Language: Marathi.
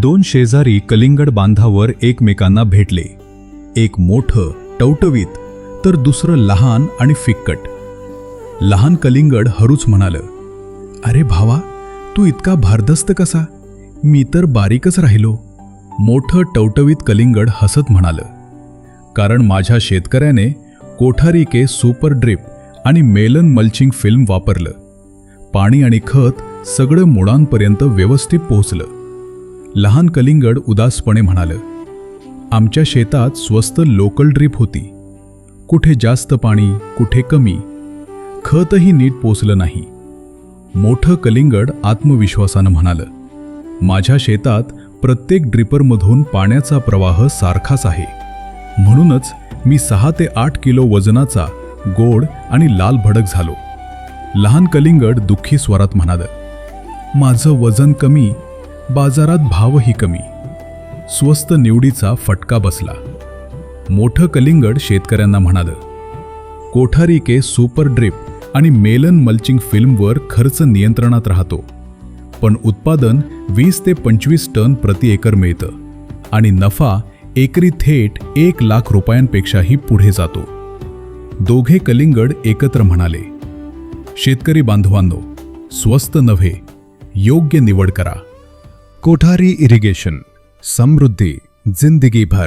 दोन शेजारी कलिंगड बांधावर एकमेकांना भेटले. एक मोठं टवटवीत तर दुसरं लहान आणि फिक्कट. लहान कलिंगड हरूच म्हणालं, "अरे भावा, तू इतका भारदस्त कसा? मी तर बारीकच राहिलो." मोठं टवटवीत कलिंगड हसत म्हणालं, "कारण माझ्या शेतकऱ्याने कोठारी के सुपर ड्रिप आणि मेलन मल्चिंग फिल्म वापरलं. पाणी आणि खत सगळं मुळांपर्यंत व्यवस्थित पोहोचलं." लहान कलिंगड उदासपणे म्हणालं, "आमच्या शेतात स्वस्त लोकल ड्रीप होती. कुठे जास्त पाणी, कुठे कमी. खतही नीट पोचलं नाही." मोठं कलिंगड आत्मविश्वासानं म्हणालं, "माझ्या शेतात प्रत्येक ड्रिपरमधून पाण्याचा प्रवाह सारखाच आहे. म्हणूनच मी 6 ते 8 किलो वजनाचा गोड आणि लाल भडक झालो." लहान कलिंगड दुःखी स्वरात म्हणालं, "माझं वजन कमी, बाजारात भावही कमी." स्वस्त निवडीचा फटका बसला. मोठं कलिंगड शेतकऱ्यांना म्हणालं, "कोठारी के सुपर ड्रिप आणि मेलन मल्चिंग फिल्मवर खर्च नियंत्रणात राहतो, पण उत्पादन 20 ते 25 टन प्रति एकर मिळतं आणि नफा एकरी थेट 1 लाख रुपयांपेक्षाही पुढे जातो." दोघे कलिंगड एकत्र म्हणाले, "शेतकरी बांधवांनो, स्वस्त नव्हे, योग्य निवड करा." कोठारी इरिगेशन, समृद्धी जिंदगी भर.